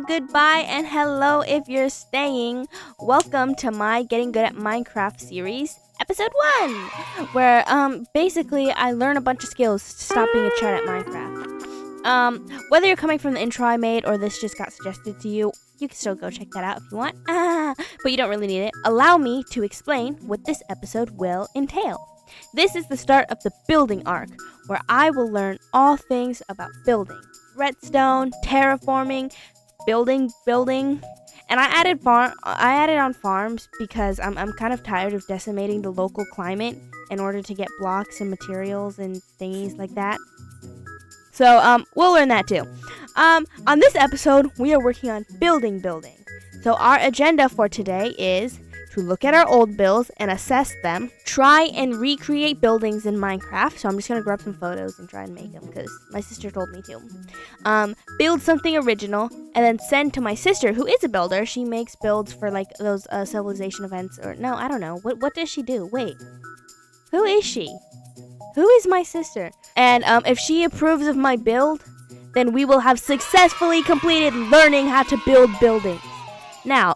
goodbye, and hello if you're staying. Welcome to my Getting Good at Minecraft series, episode 1, where basically I learn a bunch of skills to stop being a chad at Minecraft. Whether you're coming from the intro I made or this just got suggested to you, you can still go check that out if you want. But you don't really need it. Allow me to explain what this episode will entail. This is the start of the building arc, where I will learn all things about building. Redstone, terraforming, building, and I added on farms because I'm kind of tired of decimating the local climate in order to get blocks and materials and thingies like that. So we'll learn that too. On this episode, we are working on building. So our agenda for today is to look at our old builds and assess them, try and recreate buildings in Minecraft. So I'm just going to grab some photos and try and make them because my sister told me to. Build something original and then send to my sister, who is a builder. She makes builds for like those civilization events, or no, I don't know. What does she do? Wait, who is she? Who is my sister? And if she approves of my build, then we will have successfully completed learning how to build buildings. Now,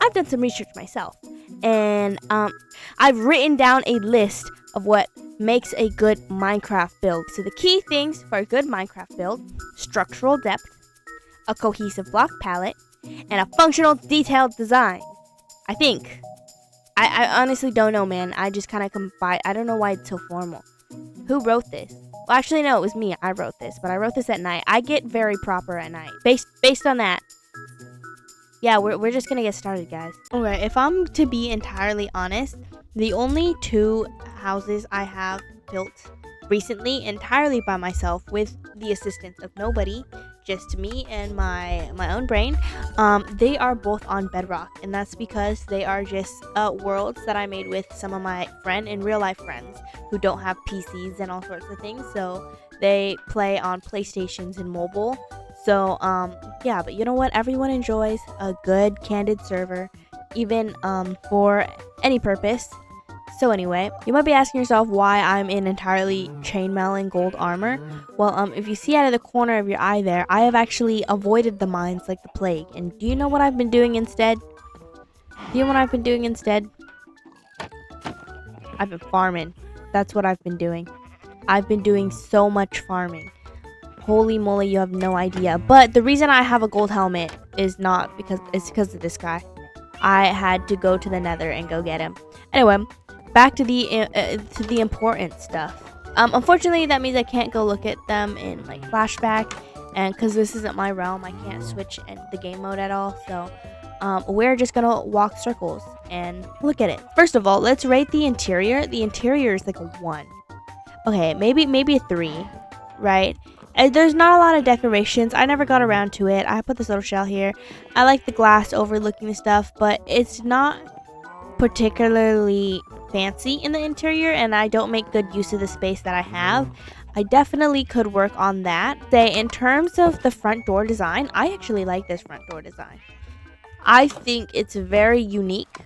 I've done some research myself, and I've written down a list of what makes a good Minecraft build. So the key things for a good Minecraft build: structural depth, a cohesive block palette, and a functional detailed design. I think. I honestly don't know, man. I just kind of combine. I don't know why it's so formal. Who wrote this? Well, actually, no, it was me. I wrote this, but I wrote this at night. I get very proper at night. Based on that. Yeah, we're just gonna get started, guys. Okay, if I'm to be entirely honest, the only 2 houses I have built recently entirely by myself with the assistance of nobody, just me and my own brain, they are both on Bedrock, and that's because they are just worlds that I made with some of my in real life friends who don't have PCs and all sorts of things, so they play on PlayStations and mobile. So, yeah, but you know what? Everyone enjoys a good, candid server, even, for any purpose. So anyway, you might be asking yourself why I'm in entirely chainmail and gold armor. Well, if you see out of the corner of your eye there, I have actually avoided the mines like the plague. And do you know what I've been doing instead? I've been farming. That's what I've been doing. I've been doing so much farming. Holy moly, you have no idea. But the reason I have a gold helmet is not because of this guy. I had to go to the nether and go get him. Anyway, back to the important stuff. Unfortunately, that means I can't go look at them in like flashback, and because this isn't my realm, I can't switch the game mode at all. So we're just gonna walk circles and look at it. First of all, let's rate the interior. The interior is like a 1. Okay, maybe a 3, right? There's not a lot of decorations. I never got around to it. I put this little shell here. I like the glass overlooking the stuff, but it's not particularly fancy in the interior, and I don't make good use of the space that I have. I definitely could work on that. Say, in terms of the front door design, I actually like this front door design. I think it's very unique.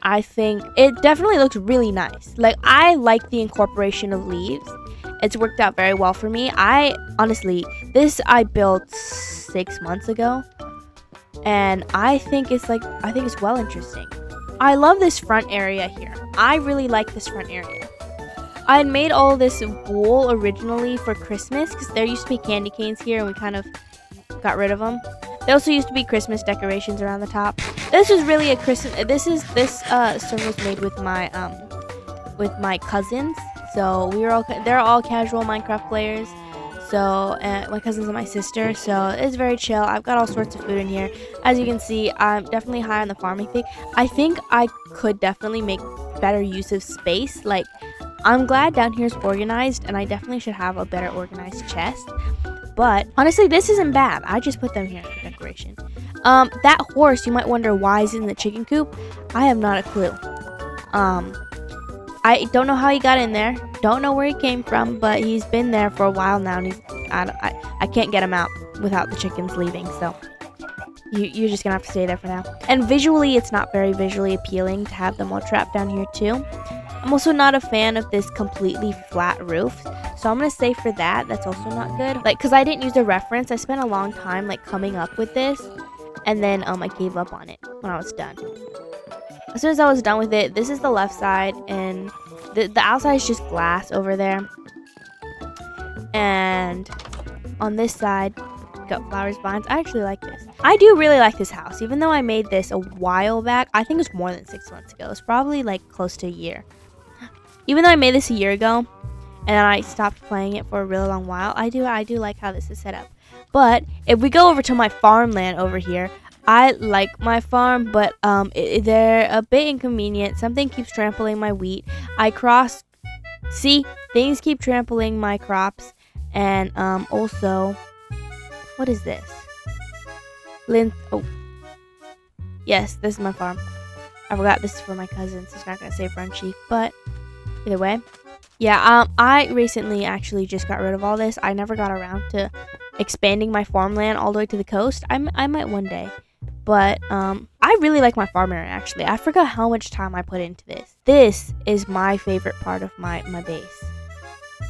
I think it definitely looks really nice. Like, I like the incorporation of leaves. It's worked out very well for me. This I built 6 months ago, and I think it's well interesting. I love this front area here. I really like this front area. I had made all this wool originally for Christmas because there used to be candy canes here, and we kind of got rid of them. There also used to be Christmas decorations around the top. This was really a Christmas. This server was made with my cousins. So they're all casual Minecraft players. So my cousins and my sister. So it's very chill. I've got all sorts of food in here. As you can see, I'm definitely high on the farming thing. I think I could definitely make better use of space. Like, I'm glad down here is organized, and I definitely should have a better organized chest. But honestly, this isn't bad. I just put them here for decoration. That horse, you might wonder why is in the chicken coop. I have not a clue. I don't know how he got in there. Don't know where he came from, but he's been there for a while now, and I can't get him out without the chickens leaving. So you're just gonna have to stay there for now. And visually, it's not very visually appealing to have them all trapped down here too. I'm also not a fan of this completely flat roof. So I'm gonna say for that, that's also not good. Like, cause I didn't use a reference. I spent a long time like coming up with this, and then I gave up on it when I was done. As soon as I was done with it, this is the left side, and the outside is just glass over there. And on this side, got flowers, vines. I actually like this. I do really like this house, even though I made this a while back. I think it was more than 6 months ago. It's probably like close to a year. Even though I made this a year ago, and I stopped playing it for a really long while, I do like how this is set up. But if we go over to my farmland over here, I like my farm, but they're a bit inconvenient. Something keeps trampling my wheat. See, things keep trampling my crops, and also, what is this? Oh, yes, this is my farm. I forgot this is for my cousins. It's not gonna say Frenchie, but either way, yeah. I recently actually just got rid of all this. I never got around to expanding my farmland all the way to the coast. I might one day. But I really like my farm area, actually. I forgot how much time I put into this. This is my favorite part of my base.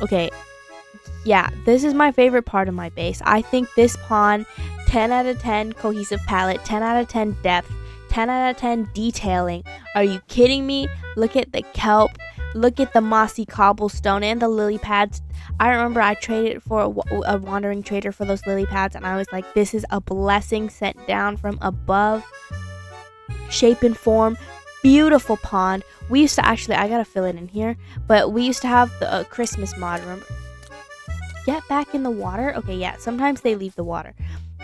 Okay, yeah, this is my favorite part of my base. I think this pond, 10 out of 10 cohesive palette, 10 out of 10 depth, 10 out of 10 detailing. Are you kidding me? Look at the kelp. Look at the mossy cobblestone and the lily pads. I remember I traded for a wandering trader for those lily pads, and I was like, this is a blessing sent down from above. Shape and form. Beautiful pond. We used to actually, I gotta fill it in here, but we used to have the Christmas mod, remember? Get back in the water? Okay, yeah, sometimes they leave the water.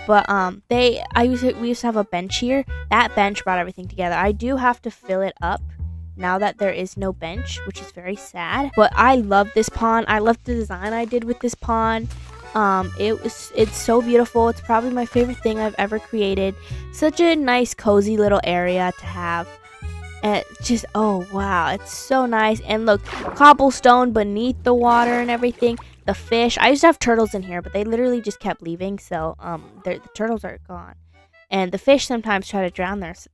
But we used to have a bench here. That bench brought everything together. I do have to fill it up now that there is no bench, which is very sad. But I love this pond. I love the design I did with this pond. It's so beautiful. It's probably my favorite thing I've ever created. Such a nice cozy little area to have. And just, oh wow, it's so nice. And look, cobblestone beneath the water and everything. The fish. I used to have turtles in here, but they literally just kept leaving, so the turtles are gone. And the fish sometimes try to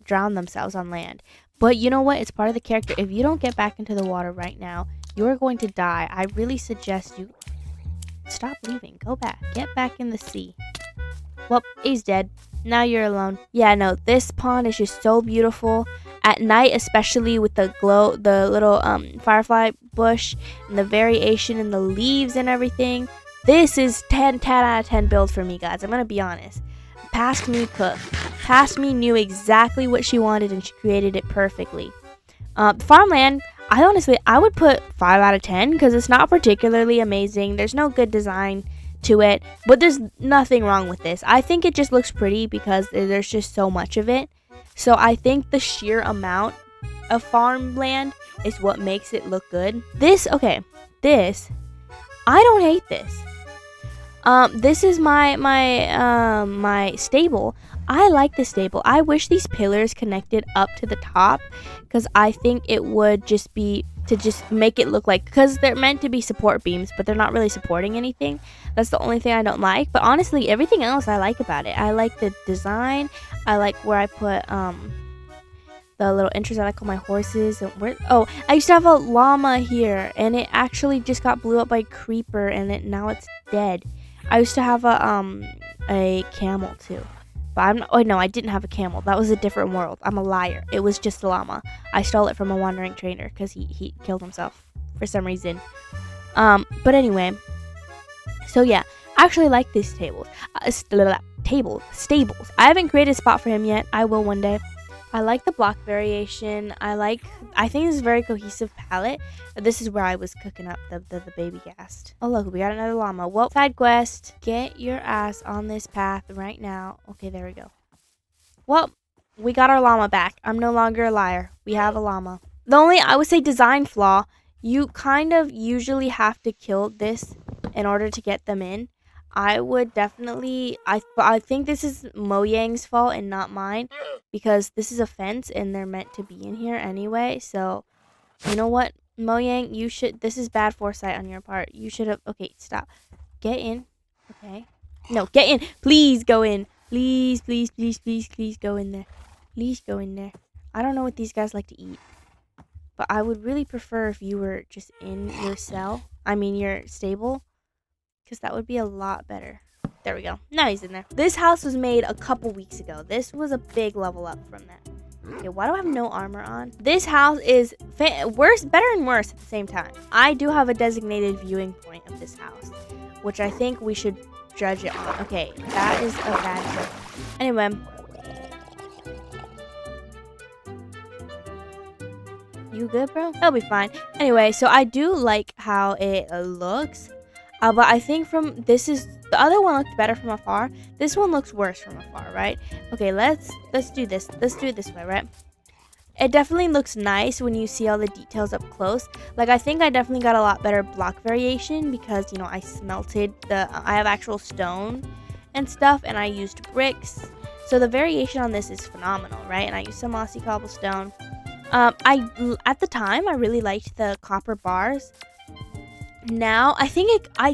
drown themselves on land. But you know what? It's part of the character. If you don't get back into the water right now, you're going to die. I really suggest you stop leaving. Go back. Get back in the sea. Well, he's dead. Now you're alone. Yeah, no, this pond is just so beautiful. At night, especially with the little firefly bush and the variation in the leaves and everything. This is 10 out of 10 build for me, guys. I'm going to be honest. Past me cooked. Past me knew exactly what she wanted, and she created it perfectly. Farmland, I would put 5 out of 10 because it's not particularly amazing. There's no good design to it, but there's nothing wrong with this. I think it just looks pretty because there's just so much of it. So I think the sheer amount of farmland is what makes it look good. I don't hate this. This is my stable. I like the stable. I wish these pillars connected up to the top, because I think it would just be to just make it look like, because they're meant to be support beams, but they're not really supporting anything. That's the only thing I don't like. But honestly, everything else I like about it. I like the design. I like where I put the little entrance. I like all my horses. And I used to have a llama here, and it actually just got blew up by a creeper, and now it's dead. I used to have a camel too. But I didn't have a camel. That was a different world. I'm a liar. It was just a llama. I stole it from a wandering trader because he killed himself for some reason. But anyway. So yeah, I actually like these stables. Stables. I haven't created a spot for him yet. I will one day. I like the block variation. I think this is a very cohesive palette. This is where I was cooking up the baby ghast. Oh look, we got another llama. Well, side quest. Get your ass on this path right now. Okay, there we go. Well, we got our llama back. I'm no longer a liar. We have a llama. The only, I would say, design flaw, you kind of usually have to kill this in order to get them in. I would definitely, I think this is Mojang's fault and not mine, because this is a fence and they're meant to be in here anyway. So, you know what, Mojang, this is bad foresight on your part. You should have, okay, stop. Get in, okay? No, get in. Please go in. Please, please, please, please, please go in there. Please go in there. I don't know what these guys like to eat, but I would really prefer if you were just in your your stable. because that would be a lot better. There we go. Now he's in there. This house was made a couple weeks ago. This was a big level up from that. Okay, why do I have no armor on? This house is worse, better and worse at the same time. I do have a designated viewing point of this house, which I think we should judge it on. Okay, that is a bad joke. Anyway. You good, bro? That'll be fine. Anyway, so I do like how it looks. But I think the other one looked better from afar. This one looks worse from afar, right? Okay, let's do this. Let's do it this way, right? It definitely looks nice when you see all the details up close. Like, I think I definitely got a lot better block variation because, you know, I smelted I have actual stone and stuff, and I used bricks. So the variation on this is phenomenal, right? And I used some mossy cobblestone. At the time, I really liked the copper bars. Now I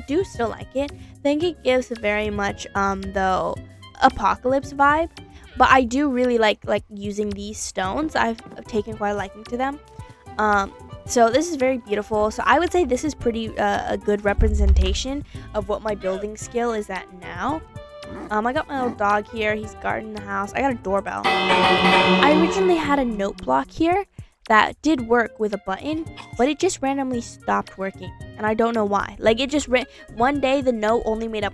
do still like it. I think it gives very much the apocalypse vibe, but I do really like using these stones. I've taken quite a liking to them. So this is very beautiful. So I would say this is pretty a good representation of what my building skill is at now. I got my little dog here. He's guarding the house. I got a doorbell. I originally had a note block here that did work with a button, but it just randomly stopped working, and I don't know why. Like, it just one day the note only made a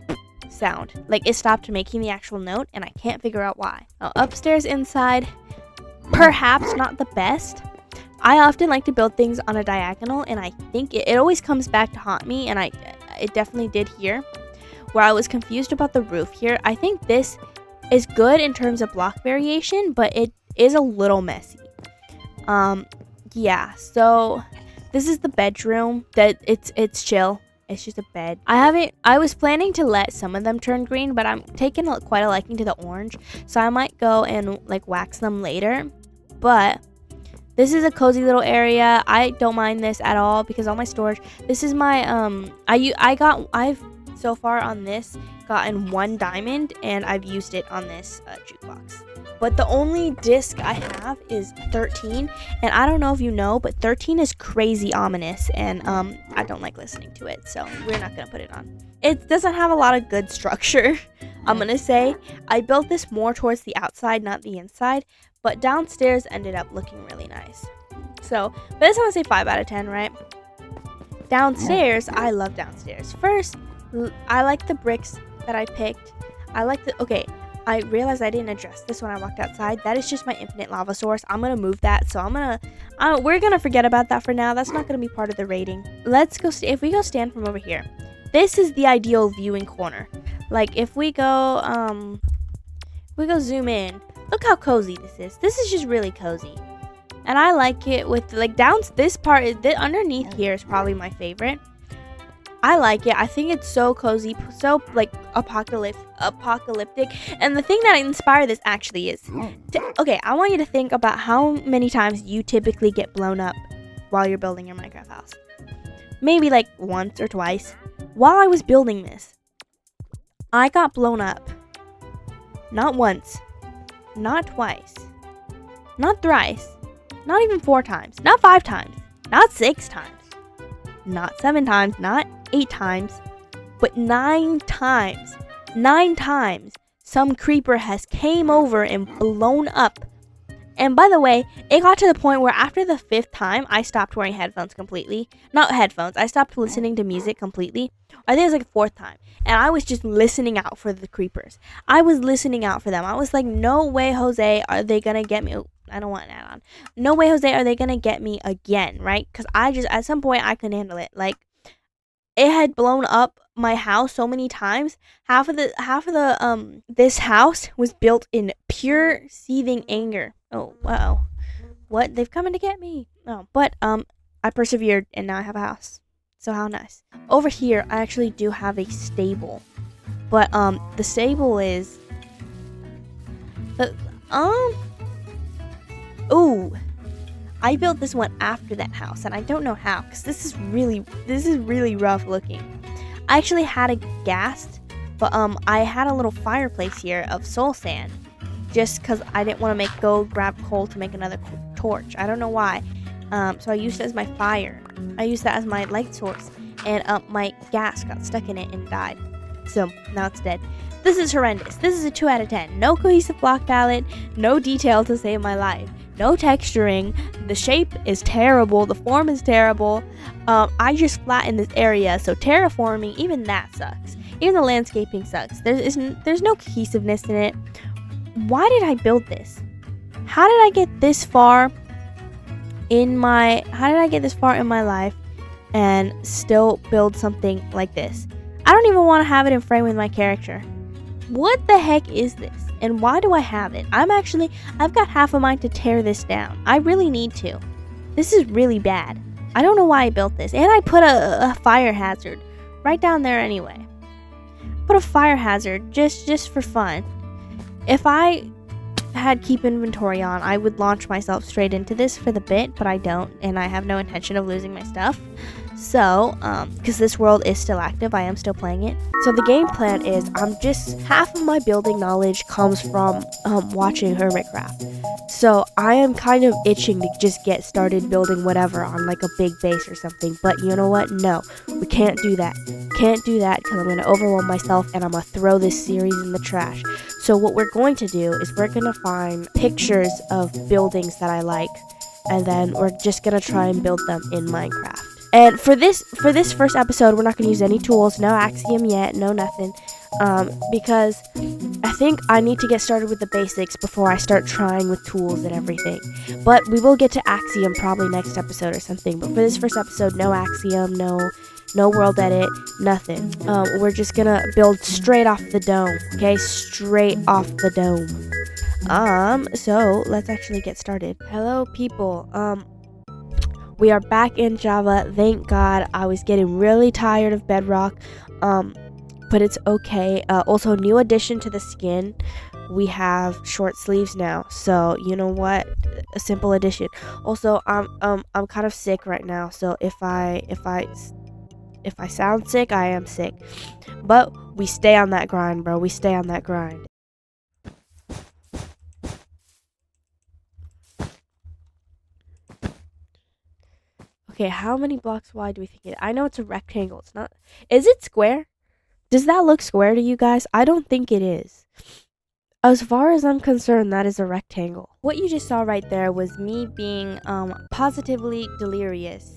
sound. Like, it stopped making the actual note, and I can't figure out why. Upstairs inside, perhaps not the best. I often like to build things on a diagonal, and I think it always comes back to haunt me, and it definitely did here, where I was confused about the roof here. I think this is good in terms of block variation, but it is a little messy. Yeah, so this is the bedroom. That it's chill. It's just a bed. I was planning to let some of them turn green, but I'm taking quite a liking to the orange, so I might go and like wax them later. But this is a cozy little area. I don't mind this at all because all my storage. This is my I've so far on this gotten 1 diamond, and I've used it on this jukebox. But the only disc I have is 13, and I don't know if you know, but 13 is crazy ominous, and I don't like listening to it, so we're not gonna put it on. It doesn't have a lot of good structure, I'm gonna say. I built this more towards the outside, not the inside, but downstairs ended up looking really nice. So, but this I'm gonna say 5 out of 10, right? Downstairs, I love downstairs. First, I like the bricks that I picked. I realized I didn't address this when I walked outside. That is just my infinite lava source. I'm gonna move that, so we're gonna forget about that for now. That's not gonna be part of the rating. Let's go. If we go stand from over here, this is the ideal viewing corner. Like, if we go zoom in, look how cozy this is. This is just really cozy, and I like it with like this part. Underneath here is probably my favorite. I like it. I think it's so cozy, so like apocalyptic. And the thing that inspired this actually is, okay, I want you to think about how many times you typically get blown up while you're building your Minecraft house. Maybe like once or twice. While I was building this, I got blown up. Not once, not twice, not thrice, not even 4 times, not 5 times, not 6 times, not 7 times, not 8 times, but 9 times. 9 times some creeper has came over and blown up. And by the way, it got to the point where after the 5th time, I stopped wearing headphones completely. Not headphones, I stopped listening to music completely. I think it was like the 4th time. And I was just listening out for the creepers. I was listening out for them. I was like, no way, Jose, are they gonna get me? I don't want an add-on. No way, Jose, are they gonna get me again, right? Because at some point, I couldn't handle it. Like, it had blown up my house so many times. Half of this house was built in pure seething anger. Oh, wow. What? They've come in to get me. Oh, but I persevered, and now I have a house. So how nice. Over here, I actually do have a stable. But the stable is ooh. I built this one after that house, and I don't know how, because this is really rough looking. I actually had a ghast, but I had a little fireplace here of soul sand, just because I didn't want to go grab coal to make another torch. I don't know why. So I used it as my fire. I used that as my light source, and my gas got stuck in it and died. So now it's dead. This is horrendous. This is a 2 out of 10. No cohesive block palette, no detail to save my life, no texturing. The shape is terrible. The form is terrible. I just flattened this area, so terraforming, even that sucks. Even the landscaping sucks. There's no cohesiveness in it. Why did I build this? How did I get this far in my life and still build something like this? I don't even want to have it in frame with my character. What the heck is this? And why do I have it? I've got half a mind to tear this down. I really need to. This is really bad. I don't know why I built this. And I put a fire hazard right down there anyway. Put a fire hazard just for fun. If I had keep inventory on, I would launch myself straight into this for the bit, but I don't, and I have no intention of losing my stuff. So, because this world is still active, I am still playing it. So the game plan is, half of my building knowledge comes from watching Hermitcraft. So I am kind of itching to just get started building whatever on like a big base or something. But you know what? No, we can't do that. Can't do that because I'm going to overwhelm myself and I'm going to throw this series in the trash. So what we're going to do is we're going to find pictures of buildings that I like, and then we're just going to try and build them in Minecraft. And for this first episode, we're not going to use any tools, no Axiom yet, no nothing, because I think I need to get started with the basics before I start trying with tools and everything. But we will get to Axiom probably next episode or something. But for this first episode, no Axiom, no world edit, nothing. We're just gonna build straight off the dome, okay? Straight off the dome. So let's actually get started. Hello, people. We are back in Java. Thank God. I was getting really tired of Bedrock, but it's okay. Also, new addition to the skin. We have short sleeves now, so you know what? A simple addition. Also, I'm kind of sick right now, so if I sound sick, I am sick. But we stay on that grind, bro. We stay on that grind. Okay, how many blocks wide do we think it is? I know it's a rectangle. It's not. Is it square? Does that look square to you guys? I don't think it is. As far as I'm concerned, that is a rectangle. What you just saw right there was me being positively delirious.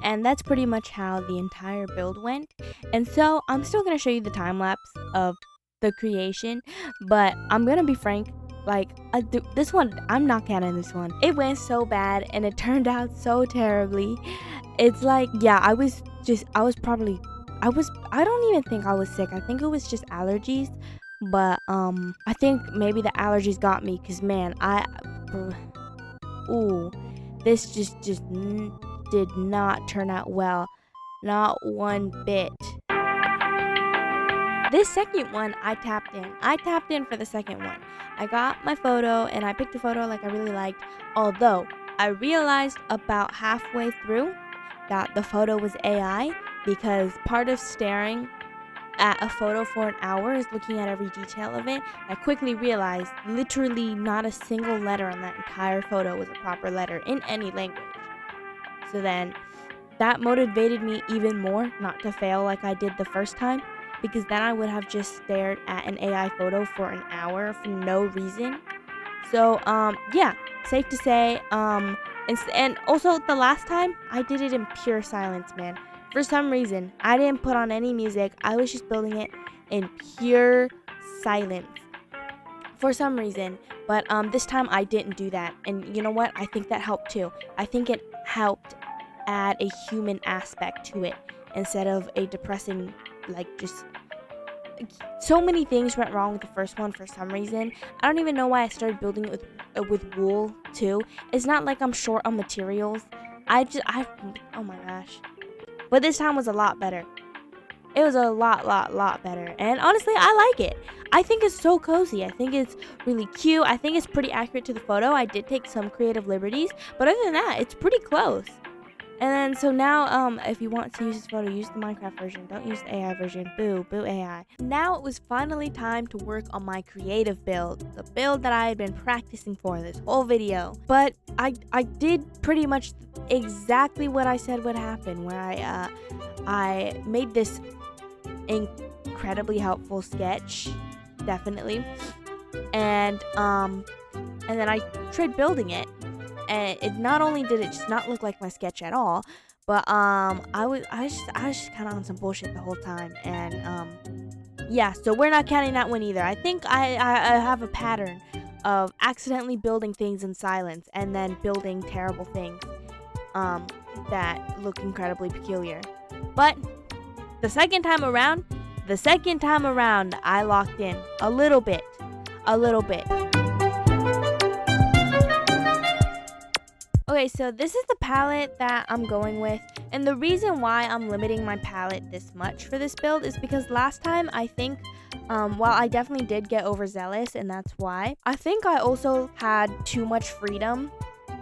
And that's pretty much how the entire build went. And so I'm still going to show you the time lapse of the creation. But I'm going to be frank. Like, this one, I'm not counting this one. It went so bad and it turned out so terribly. It's like, yeah, I don't even think I was sick. I think it was just allergies. But, I think maybe the allergies got me. Because, man, this just did not turn out well. Not one bit. This second one, I tapped in for the second one. I got my photo and I picked a photo like I really liked. Although, I realized about halfway through that the photo was AI, because part of staring at a photo for an hour is looking at every detail of it. I quickly realized literally not a single letter on that entire photo was a proper letter in any language. So then, that motivated me even more not to fail like I did the first time. Because then I would have just stared at an AI photo for an hour for no reason. So, yeah, safe to say, and also the last time, I did it in pure silence, man. For some reason, I didn't put on any music. I was just building it in pure silence. For some reason. But, this time I didn't do that. And you know what? I think that helped too. I think it helped add a human aspect to it. Instead of a depressing, like, just so many things went wrong with the first one for some reason. I don't even know why I started building it with wool too. It's not like I'm short on materials. Oh my gosh. But this time was a lot better. It was a lot better. And honestly, I like it. I think it's so cozy. I think it's really cute. I think it's pretty accurate to the photo. I did take some creative liberties, but other than that, it's pretty close. And then so now if you want to use this photo, use the Minecraft version. Don't use the AI version. Boo AI. Now it was finally time to work on my creative build, the build that I had been practicing for this whole video. But I did pretty much exactly what I said would happen, where I made this incredibly helpful sketch, definitely, and then I tried building it, and it not only did it just not look like my sketch at all, but I was just kind of on some bullshit the whole time, and yeah, so we're not counting that one either. I think I have a pattern of accidentally building things in silence and then building terrible things that look incredibly peculiar. But the second time around, I locked in a little bit. Okay, so this is the palette that I'm going with, and the reason why I'm limiting my palette this much for this build is because last time I think, while I definitely did get overzealous, and that's why, I think I also had too much freedom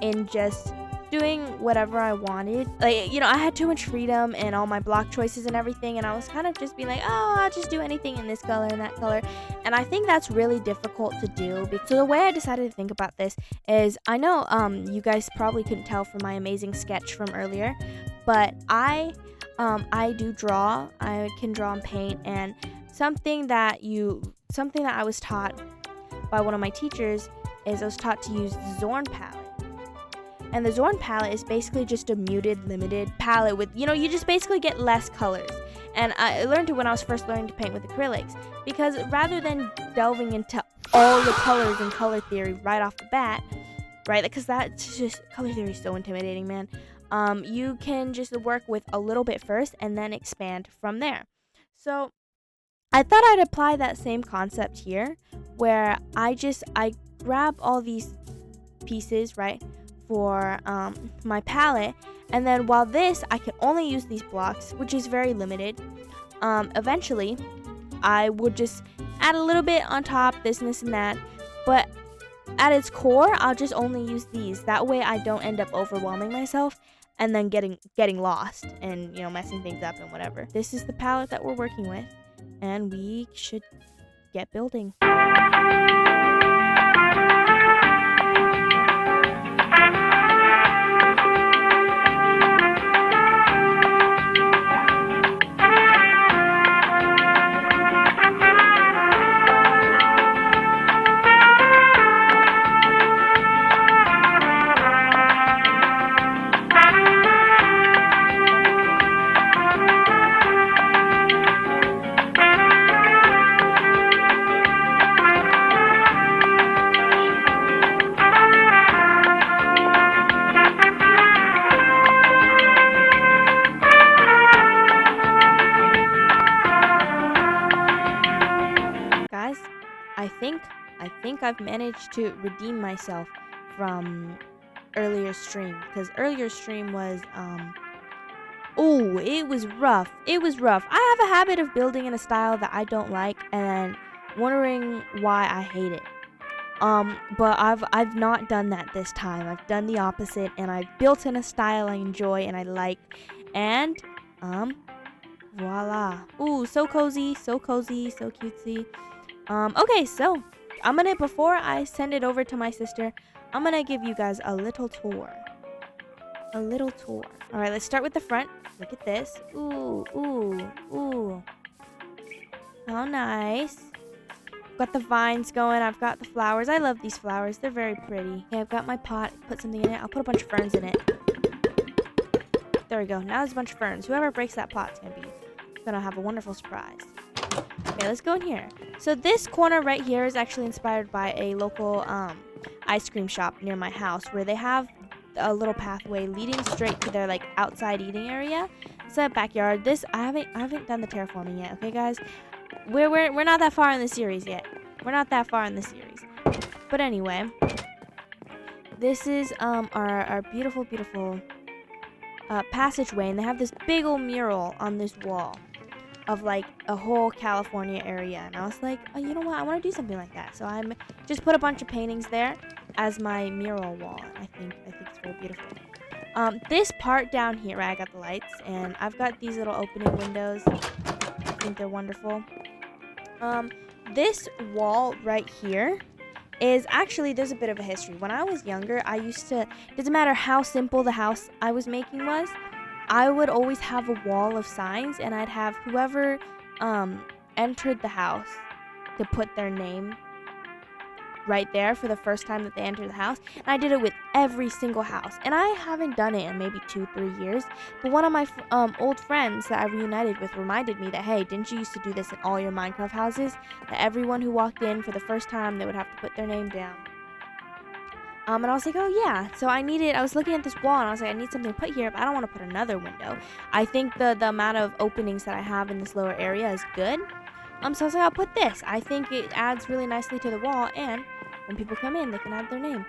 in just doing whatever I wanted. Like, I had too much freedom in all my block choices and everything, and I was kind of just being like, oh, I'll just do anything in this color and that color, and I think that's really difficult to do. So the way I decided to think about this is, I know you guys probably couldn't tell from my amazing sketch from earlier, but I do draw. I can draw and paint, and something that I was taught by one of my teachers is I was taught to use the Zorn palette. And the Zorn palette is basically just a muted, limited palette with, you just basically get less colors. And I learned it when I was first learning to paint with acrylics, because rather than delving into all the colors and color theory right off the bat, right, because that's just, color theory is so intimidating, man. You can just work with a little bit first and then expand from there. So I thought I'd apply that same concept here, where I grab all these pieces, right, for my palette, and then while I can only use these blocks, which is very limited, eventually I would just add a little bit on top, this and this and that, but at its core I'll just only use these. That way I don't end up overwhelming myself and then getting lost and messing things up and whatever. This is the palette that we're working with, and we should get building. I think I've managed to redeem myself from earlier stream, because earlier stream was it was rough. I have a habit of building in a style that I don't like and wondering why I hate it. But I've not done that this time. I've done the opposite, and I've built in a style I enjoy and I like, and voila. Ooh, so cozy, so cutesy. Okay, so before I send it over to my sister, I'm gonna give you guys a little tour. Alright, let's start with the front. Look at this. Ooh. How nice. Got the vines going. I've got the flowers. I love these flowers. They're very pretty. Okay, I've got my pot. Put something in it. I'll put a bunch of ferns in it. There we go. Now there's a bunch of ferns. Whoever breaks that pot's gonna have a wonderful surprise. Okay, let's go in here. So this corner right here is actually inspired by a local ice cream shop near my house, where they have a little pathway leading straight to their outside eating area. It's a backyard. I haven't done the terraforming yet. Okay, guys, we're not that far in the series yet. But anyway, this is our beautiful passageway, and they have this big old mural on this wall of a whole California area, and I was like, oh, you know what, I want to do something like that. So I'm just put a bunch of paintings there as my mural wall. I think it's very beautiful. This part down here, right, I got the lights, and I've got these little opening windows. I think they're wonderful. This wall right here is actually, there's a bit of a history. When I was younger, I used to, doesn't matter how simple the house I was making was, I would always have a wall of signs, and I'd have whoever entered the house to put their name right there for the first time that they entered the house. And I did it with every single house, and I haven't done it in maybe 2-3 years, but one of my old friends that I reunited with reminded me that, hey, didn't you used to do this in all your Minecraft houses, that everyone who walked in for the first time, they would have to put their name down? And I was like, oh yeah. So I was looking at this wall, and I was like, I need something to put here, but I don't want to put another window. I think the amount of openings that I have in this lower area is good. So I was like, I'll put this. I think it adds really nicely to the wall, and when people come in, they can add their name.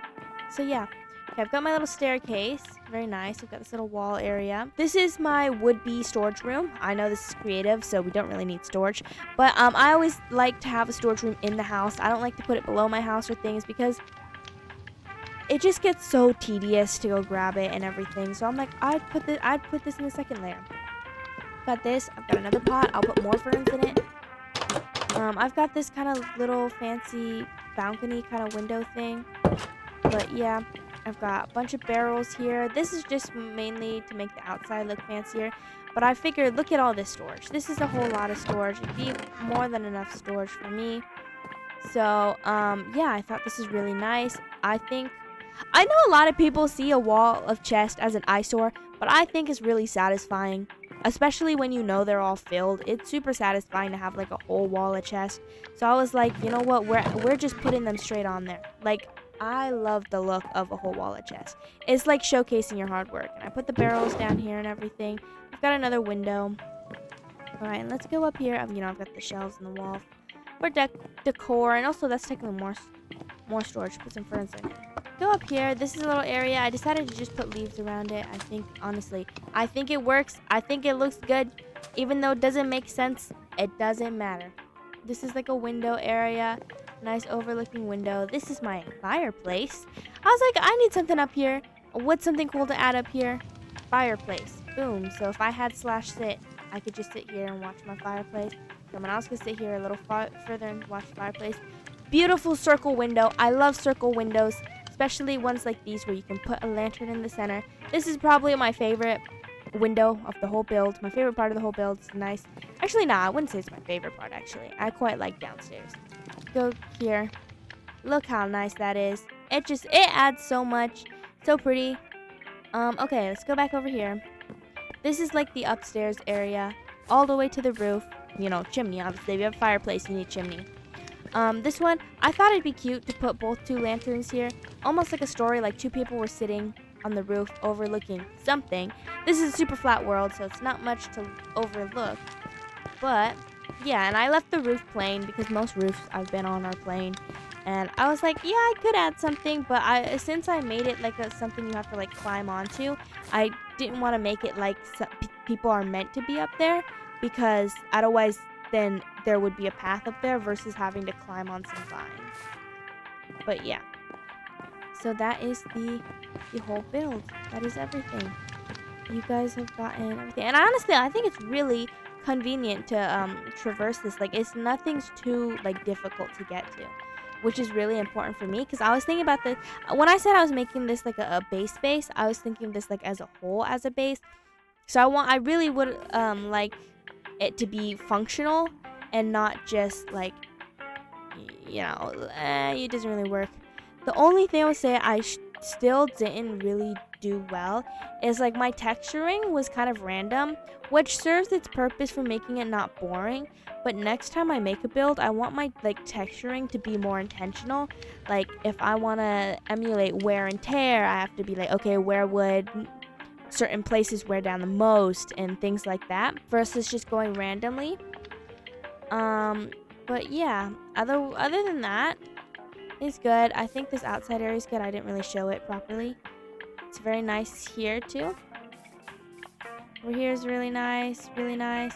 So yeah. Okay, I've got my little staircase. Very nice. I've got this little wall area. This is my would-be storage room. I know this is creative, so we don't really need storage. But I always like to have a storage room in the house. I don't like to put it below my house or things, because it just gets so tedious to go grab it and everything. So I'm like, I'd put this in the second layer. Got this. I've got another pot. I'll put more ferns in it. I've got this kind of little fancy balcony kind of window thing. But yeah, I've got a bunch of barrels here. This is just mainly to make the outside look fancier. But I figured, look at all this storage. This is a whole lot of storage. It'd be more than enough storage for me. So, yeah, I thought this is really nice. I know a lot of people see a wall of chests as an eyesore, but I think it's really satisfying. Especially when you know they're all filled. It's super satisfying to have like a whole wall of chests. So I was like, you know what, we're just putting them straight on there. Like, I love the look of a whole wall of chests. It's like showcasing your hard work. And I put the barrels down here and everything. I've got another window. Alright, and let's go up here. I've got the shelves in the wall for decor, and also that's technically more storage. Put some ferns in it. Go up here. This is a little area. I decided to just put leaves around it. I think, honestly, I think it works. I think it looks good. Even though it doesn't make sense, it doesn't matter. This is like a window area. Nice overlooking window. This is my fireplace. I was like, I need something up here. What's something cool to add up here? Fireplace. Boom. So if I had /sit, I could just sit here and watch my fireplace. Someone else could sit here a little further and watch the fireplace. Beautiful circle window. I love circle windows, especially ones like these where you can put a lantern in the center. This is probably my favorite window of the whole build. My favorite part of the whole build. It's nice. Actually, nah, I wouldn't say it's my favorite part, actually. I quite like downstairs. Go here. Look how nice that is. It adds so much. So pretty. Okay, let's go back over here. This is like the upstairs area, all the way to the roof. Chimney, obviously. If you have a fireplace, you need chimney. This one, I thought it'd be cute to put both two lanterns here. Almost like a story, like two people were sitting on the roof overlooking something. This is a super flat world, so it's not much to overlook. But, yeah, and I left the roof plain because most roofs I've been on are plain. And I was like, yeah, I could add something, but since I made it like something you have to like climb onto, I didn't want to make it like people are meant to be up there, because otherwise then there would be a path up there versus having to climb on some vines. But yeah, so that is the whole build. That is everything. You guys have gotten everything, and honestly, I think it's really convenient to traverse this. Like, nothing's too like difficult to get to, which is really important for me, because I was thinking about this when I said I was making this like a base, I was thinking of this like as a whole, as a base. So I really would like it to be functional and not just like, it doesn't really work. The only thing I would say I still didn't really do well is like my texturing was kind of random, which serves its purpose for making it not boring. But next time I make a build, I want my like texturing to be more intentional. Like, if I want to emulate wear and tear, I have to be like, okay, where would certain places wear down the most and things like that, versus just going randomly. But yeah, other than that, it's good. I think this outside area is good. I didn't really show it properly. It's very nice here too. Over here is really nice, really nice.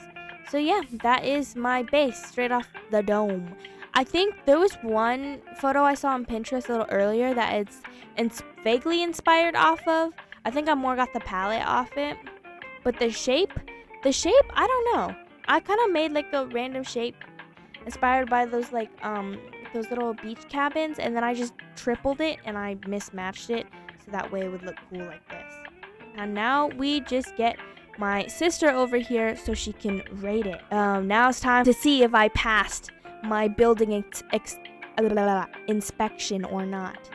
So yeah, that is my base straight off the dome. I think there was one photo I saw on Pinterest a little earlier that it's vaguely inspired off of. I think I more got the palette off it. But the shape, I don't know. I kind of made like a random shape inspired by those like those little beach cabins, and then I just tripled it and I mismatched it so that way it would look cool like this. And now we just get my sister over here so she can rate it. Now it's time to see if I passed my building inspection or not.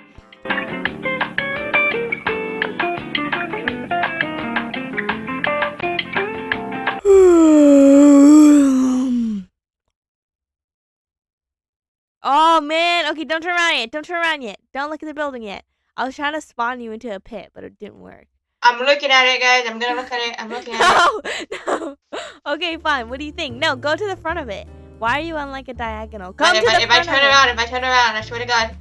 Oh man, okay, don't turn around yet. Don't turn around yet. Don't look at the building yet. I was trying to spawn you into a pit, but it didn't work. I'm looking at it, guys. I'm gonna look at it. I'm looking at it. No. Okay, fine. What do you think? No, go to the front of it. Why are you on like a diagonal? Come If to the I front turn of it. around, I swear to God.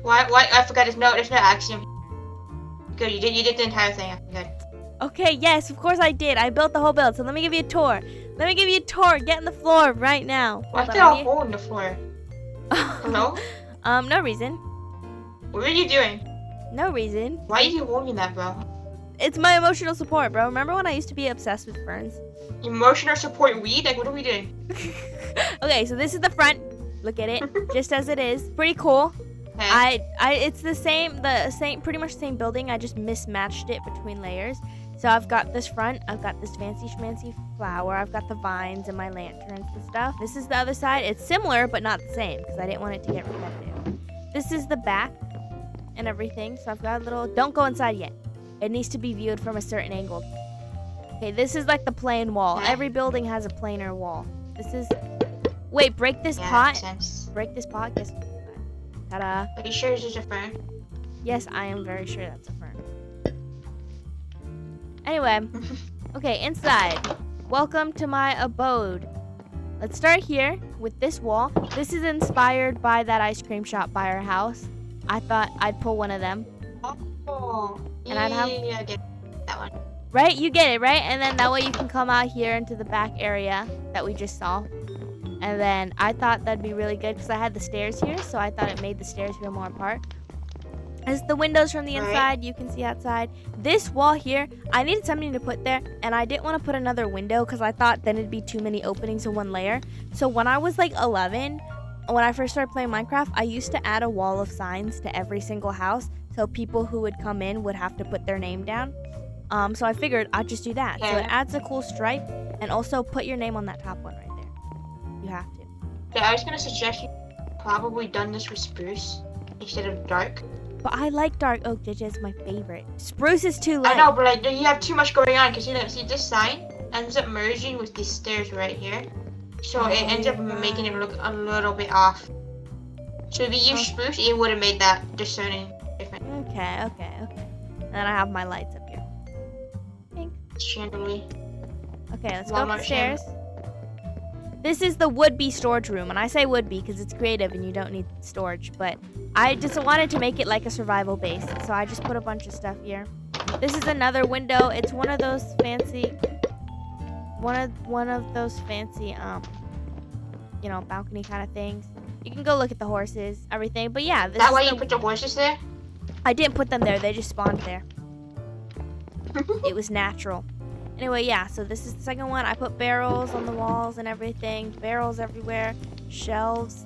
Why? I forgot. There's no axiom. Good, you did the entire thing. I forgot. Okay, yes, of course I did. I built the whole build. So let me give you a tour. Let me give you a tour. Get in the floor right now. Why's there a hole in the floor? Hello? No reason. What are you doing? No reason. Why are you holding that, bro? It's my emotional support, bro. Remember when I used to be obsessed with ferns? Emotional support weed? Like, what are we doing? Okay, so this is the front. Look at it, just as it is. Pretty cool. Okay. It's the same, pretty much the same building. I just mismatched it between layers. So I've got this front. I've got this fancy schmancy flower. I've got the vines and my lanterns and stuff. This is the other side. It's similar, but not the same because I didn't want it to get repetitive. This is the back and everything. So I've got a little. Don't go inside yet. It needs to be viewed from a certain angle. Okay, this is like the plain wall. Yeah. Every building has a planar wall. This is. Wait, break this Yeah, pot. makes sense. Break this pot. Guess. Ta-da. Are you sure this is a fern? Yes, I am very sure that's a fern. Anyway, okay, inside. Welcome to my abode. Let's start here with this wall. This is inspired by that ice cream shop by our house. I thought I'd pull one of them. Oh, And I'd have- yeah, I get that one. Right? You get it, right? And then that way you can come out here into the back area that we just saw. And then I thought that'd be really good because I had the stairs here, so I thought it made the stairs feel more apart. As the windows from the inside, you can see outside. This wall here, I needed something to put there, and I didn't want to put another window because I thought then it'd be too many openings in one layer. So when I was like 11, when I first started playing Minecraft, I used to add a wall of signs to every single house, so people who would come in would have to put their name down. So I figured I'd just do that. So it adds a cool stripe, and also put your name on that top one right there. You have to. Yeah, I was gonna suggest you probably done this with spruce instead of dark. But I like dark oak, JJ, it's my favorite. Spruce is too light. I know, but like you have too much going on because you know, see this sign ends up merging with these stairs right here, so it ends up making it look a little bit off. So if you use spruce, it would have made that discerning difference. Okay. And then I have my lights up here. Pink. Chandelier. Okay, let's go up the Walmart stairs. This is the would-be storage room, and I say would-be because it's creative and you don't need storage, but I just wanted to make it like a survival base, so I just put a bunch of stuff here. This is another window. It's one of those fancy, you know, balcony kind of things. You can go look at the horses, everything, but yeah. This That is why you put the horses there? I didn't put them there. They just spawned there. It was natural. Anyway, yeah, so this is the second one. I put barrels on the walls and everything. Barrels everywhere. Shelves.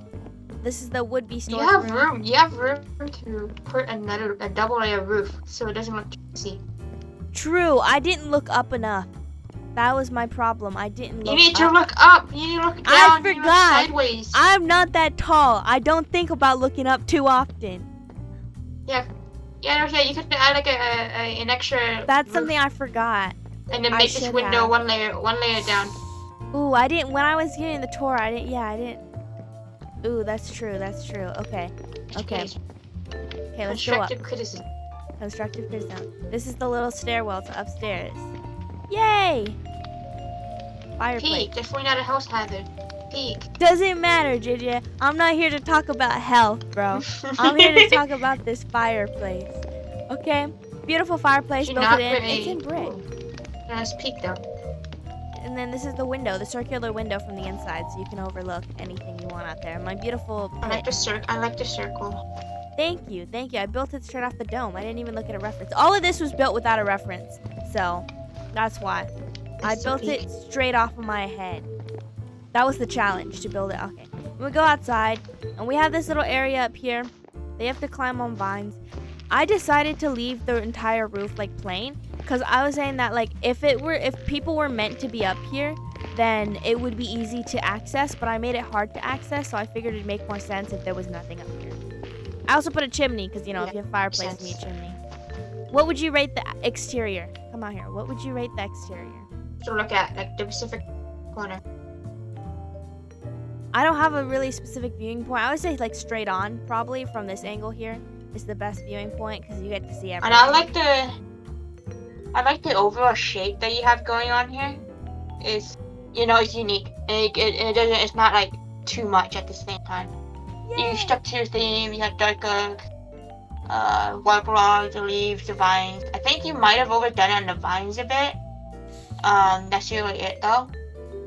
This is the would-be storage room. You have room to put a double layer roof so it doesn't look too messy. True. I didn't look up enough. That was my problem. I didn't look up. You need to look up. You need to look down. I You need to look forgot. sideways. I'm not that tall. I don't think about looking up too often. Yeah, you could add like an extra. That's roof something I forgot. and then I make this should window have. one layer down. Ooh, I didn't. When I was getting the tour, I didn't. Ooh, that's true. Okay. Okay, let's go up. Constructive criticism. Constructive criticism. This is the little stairwell to upstairs. Yay! Fireplace. Peak. Definitely not a house hazard. Peak. Doesn't matter, JJ. I'm not here to talk about health, bro. I'm here to talk about this fireplace. Okay? Beautiful fireplace. Should Built not it in. put It's in a- brick. Ooh. Nice peak though. And then this is the window, the circular window from the inside, so you can overlook anything you want out there. My beautiful I like pit. the circle. Thank you. I built it straight off the dome. I didn't even look at a reference. All of this was built without a reference, so that's why. I built it straight off of my head. That was the challenge, to build it. Okay. We go outside, and we have this little area up here. They have to climb on vines. I decided to leave the entire roof like plain, because I was saying that like if people were meant to be up here, then it would be easy to access, but I made it hard to access, so I figured it'd make more sense if there was nothing up here. I also put a chimney, because if you have a fireplace, you need a chimney. What would you rate the exterior? Come out here. What would you rate the exterior? To look at like the Pacific corner. I don't have a really specific viewing point. I would say like straight on, probably from this angle here is the best viewing point because you get to see everything. And I like the overall shape that you have going on here. Is it's unique and it's not like too much at the same time. Yay. You stuck to your theme. You have dark oak, white logs, the leaves, the vines. I think you might have overdone it on the vines a bit. That's really it though,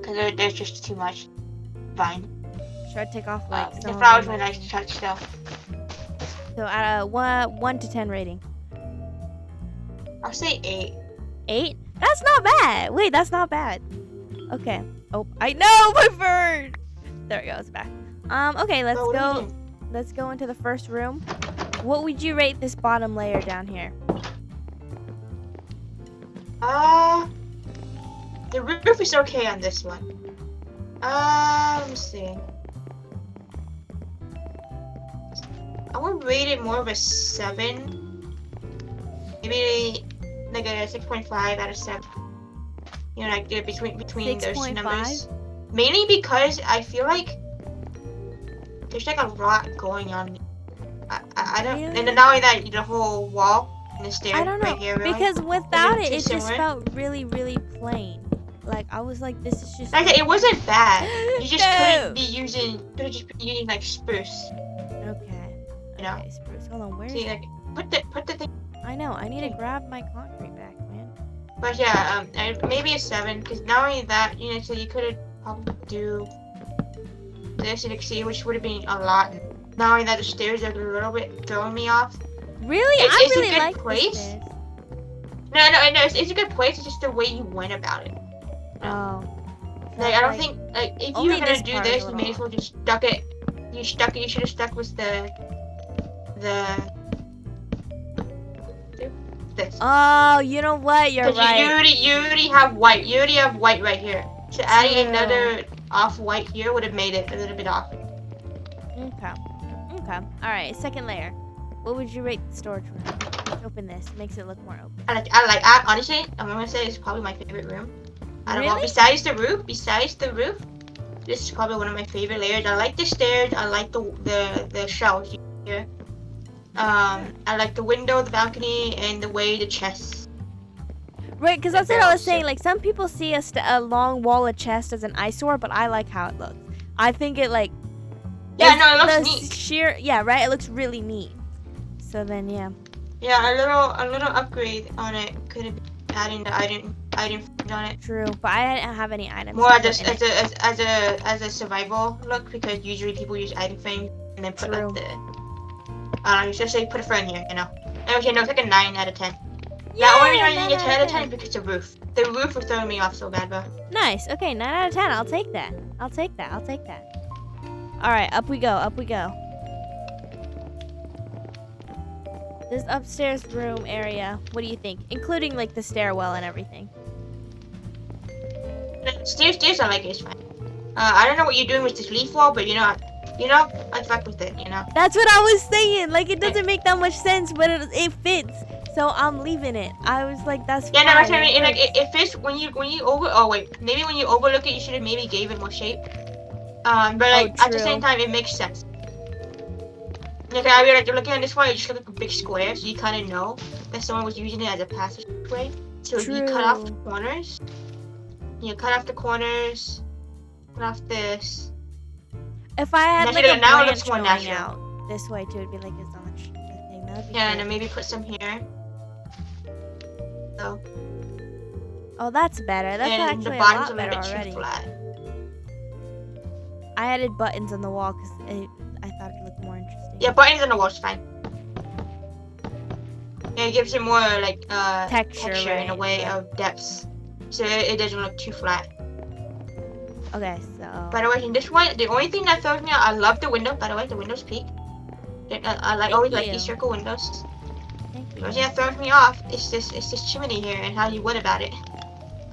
because there's just too much vine. Should I take off like the flowers were nice to touch still. So at a 1 to 10 rating. I'll say 8. 8? That's not bad. Wait, that's not bad. Okay. Oh, I know my bird. There it goes back. Okay, let's go. Let's go into the first room. What would you rate this bottom layer down here? The roof is okay on this one. Let me see. I would rate it more of a 7. Maybe like a 6.5 out of 7. Like between those two numbers. Mainly because I feel like there's like a lot going on. I don't, really? And not only that, the whole wall and the stairs I don't know, right here. Really, because without it, it just felt really, really plain. Like I was like, this is just. Like it wasn't bad. You just couldn't be using like spruce. Okay. Okay, spruce. Hold on, where? See, like put the thing. I know. I need to grab my concrete back, man. But yeah, maybe a 7, because not only that, so you could probably do this and exceed, which would have been a lot. Not only that, the stairs are a little bit throwing me off. Really? I really like place. This. No, it's a good place. It's just the way you went about it. Oh. Like I don't think if you were gonna do this, you may as well just stuck it. You should have stuck with this. Oh, you know what? You're right. You already have white. You already have white right here. So adding another off-white here would have made it a little bit off. Okay. All right. Second layer. What would you rate the storage room? Let's open this. Makes it look more open. Honestly, I'm gonna say it's probably my favorite room. I don't know. Really? Besides the roof, this is probably one of my favorite layers. I like the stairs. I like the shelves here. I like the window, the balcony, and the way the chests. Right, because that's what I was saying. Like some people see a long wall of chests as an eyesore, but I like how it looks. I think it like. Yeah, no, it looks neat. Right. It looks really neat. So then, yeah. Yeah, a little upgrade on it could have been adding the item on it. True, but I didn't have any items. More as a survival look, because usually people use item frames and then put like the. Just say put a friend here, Okay, no, it's like a 9 out of 10. Yeah, the only reason I didn't get 10 out of 10 is because the roof. The roof was throwing me off so bad, bro. Nice. Okay, 9 out of 10. I'll take that. All right, up we go. This upstairs room area. What do you think? Including like the stairwell and everything. Stairs, I like it. It's fine. I don't know what you're doing with this leaf wall, but I fuck with it. That's what I was saying. Like it doesn't make that much sense, but it fits. So I'm leaving it. I was like, that's fine. Yeah, no, that's what I mean. It fits when you maybe when you overlook it, you should have maybe gave it more shape. But like at the same time, it makes sense. Like you're looking at this one, it just looks like a big square, so you kind of know that someone was using it as a passageway. So if you cut off the corners, cut off this. If I had like a branch going out this way too, it'd be like its own thing. That'd be and then maybe put some here. So. Oh, that's better. That's actually a lot better already. Flat. I added buttons on the wall because I thought it looked more interesting. Yeah, buttons on the wall is fine. Yeah, it gives it more like Texture, in a right, way yeah. of depths, so it doesn't look too flat. Okay, so. By the way, in this one, the only thing that throws me out, I love the window. By the way, the window's peak. I like Thank always like you. these circle windows. Thank The you. only thing that throws me off is this chimney here and how you went about it.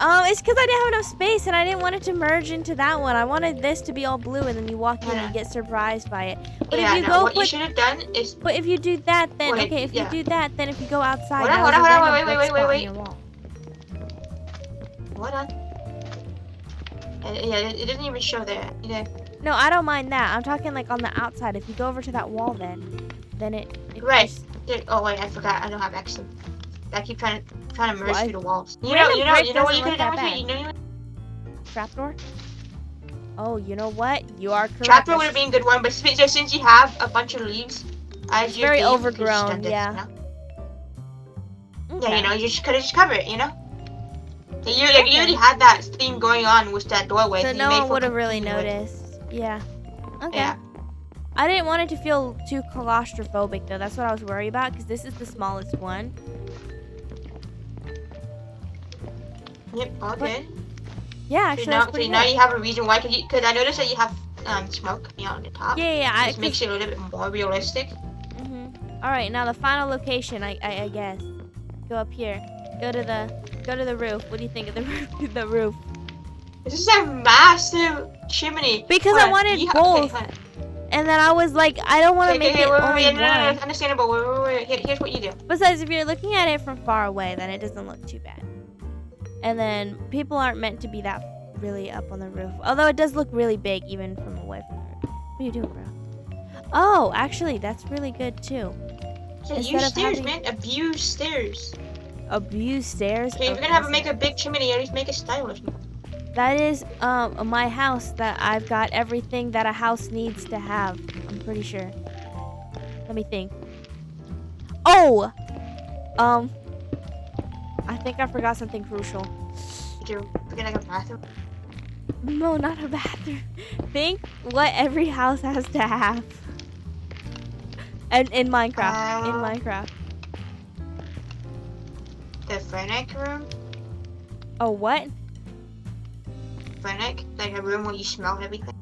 It's because I didn't have enough space and I didn't want it to merge into that one. I wanted this to be all blue and then you walk in and you get surprised by it. But Yeah, if you no, go what you put, should have done is but if you do that, then Wait, okay. If yeah. you do that, then if you go outside, Hold on, now hold there's on, a hold on, random wait, brick spot on wait. your wall. Hold on. Yeah, it doesn't even show there either. No, I don't mind that. I'm talking like on the outside. If you go over to that wall, then it Right. just- Oh wait, I forgot. I don't have X. I keep trying to merge Well, through the walls. random brick You know what you doesn't could look have done that with it? bad. You know, Trapdoor. Oh, you know what? You are correct. trapdoor would have been a good one, but since you have a bunch of leaves, It's very overgrown. Yeah. You know? Okay. Yeah, you know, you just could have just covered it. You know. So you Okay. already had that thing going on with that doorway. So you no made one for would have really continuity. noticed. Yeah. Okay. Yeah. I didn't want it to feel too claustrophobic though. That's what I was worried about because this is the smallest one. Yep. Okay. Yeah, actually, So that's now, pretty now good. you have a reason why. Cause I noticed that you have smoke coming out on the top. Yeah. This makes it a little bit more realistic. All right, now the final location, I guess. Go up here. Go to the roof. What do you think of the roof? The roof. This is a massive chimney. Because I wanted both. Okay, And then I was like, I don't want to make it only no, one. it's understandable. Wait. Here's what you do. Besides, if you're looking at it from far away, then it doesn't look too bad. And then people aren't meant to be that really up on the roof. Although it does look really big even from away from the roof. What are you doing, bro? Oh, actually, that's really good too. So Instead use of stairs, having- man. Abuse stairs. Abuse stairs. Okay, if you're gonna make a big chimney, at least make it stylish. That is my house that I've got everything that a house needs to have. I'm pretty sure. Let me think. Oh! I think I forgot something crucial. Did you forget like a bathroom? No, not a bathroom. Think what every house has to have. And in Minecraft. In Minecraft. The Fennec room? Oh, what? Fennec? Like a room where you smell everything?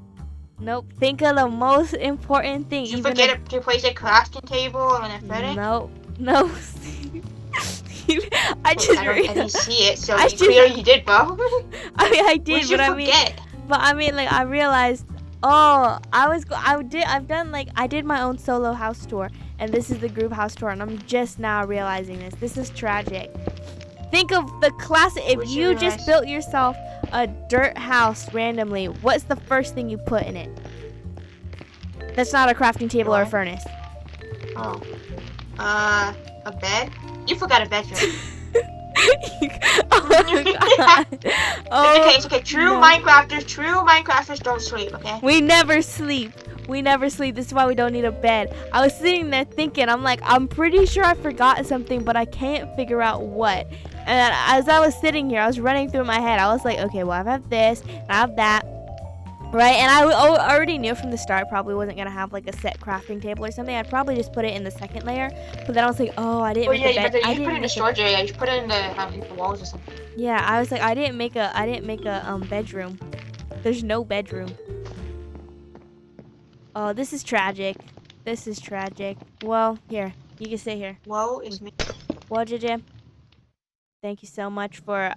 Nope. Think of the most important thing. Did you even forget to place a crafting table on a Fennec? Nope. No. I just I didn't see it, so I you just- clearly you did, bro. I mean, I What did, did you but forget? I mean, like, I realized, oh, I've done, like, I did my own solo house tour, and this is the group house tour, and I'm just now realizing this. This is tragic. Think of the classic, if What'd you you just realize? built yourself a dirt house randomly, what's the first thing you put in it? That's not a crafting table or a What? furnace. Oh. A bed? You forgot a bedroom. Oh my god. Oh, It's okay. True no. Minecrafters don't sleep, okay? We never sleep. We never sleep. This is why we don't need a bed. I was sitting there thinking, I'm like, I'm pretty sure I forgot something, but I can't figure out what. And as I was sitting here, I was running through my head. I was like, okay, well, I have this, and I have that. Right? And I already knew from the start I probably wasn't going to have like a set crafting table or something. I'd probably just put it in the second layer. But then I was like, oh, I didn't Well, make yeah, a bed. but I you put it didn't in the make a storage area. You put it in the walls or something. Yeah, I was like, I didn't make a bedroom. There's no bedroom. Oh, this is tragic. This is tragic. Well, here, you can sit here. Woe is me. Well, JJ, thank you so much for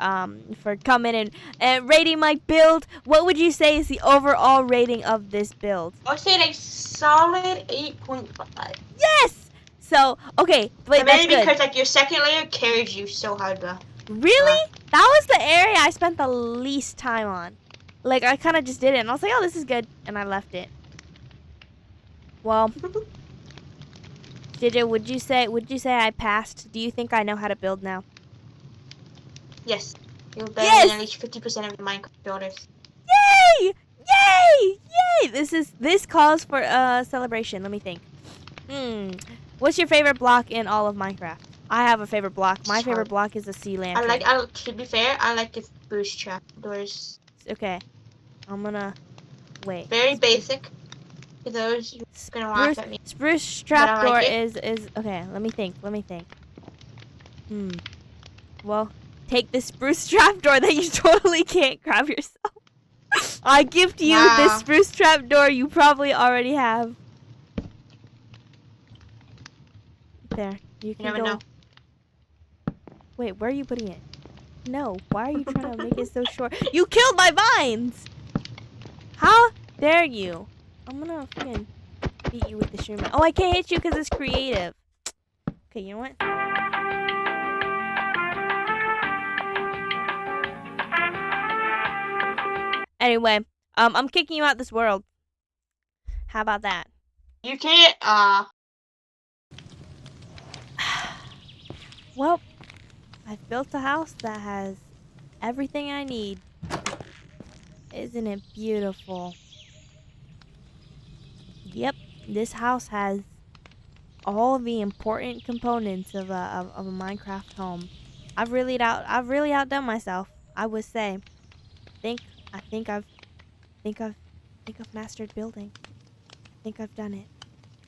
coming and rating my build. What would you say is the overall rating of this build? I would say like solid 8.5. Yes. So okay, wait, that's Maybe good. because like your second layer carried you so hard, bro. Really? That was the area I spent the least time on. Like, I kind of just did it, and I was like, oh, this is good, and I left it. Well, JJ, would you say I passed? Do you think I know how to build now? Yes. You're better Yes! than at least 50% of the Minecraft builders. Yay! Yay! Yay! This calls for a celebration. Let me think. What's your favorite block in all of Minecraft? I have a favorite block. My favorite block is a sea lantern. To be fair, I like the boost trap doors. Okay. I'm gonna wait. Very basic. For those who are gonna laugh at me. Spruce But I trapdoor like is okay. Let me think. Well, take this spruce trapdoor that you totally can't grab yourself. I gift you this Wow. spruce trapdoor you probably already have. There, you You can never go. know. Wait, where are you putting it? No, why are you trying to make it so short? You killed my vines! How dare you? I'm gonna freaking beat you with the streamer. Oh, I can't hit you because it's creative. Okay, you know what? Anyway, I'm kicking you out this world. How about that? You can't. Well, I've built a house that has everything I need. Isn't it beautiful? Yep, this house has all the important components of a Minecraft home. I've really outdone myself. I would say. I think I've mastered building. I think I've done it.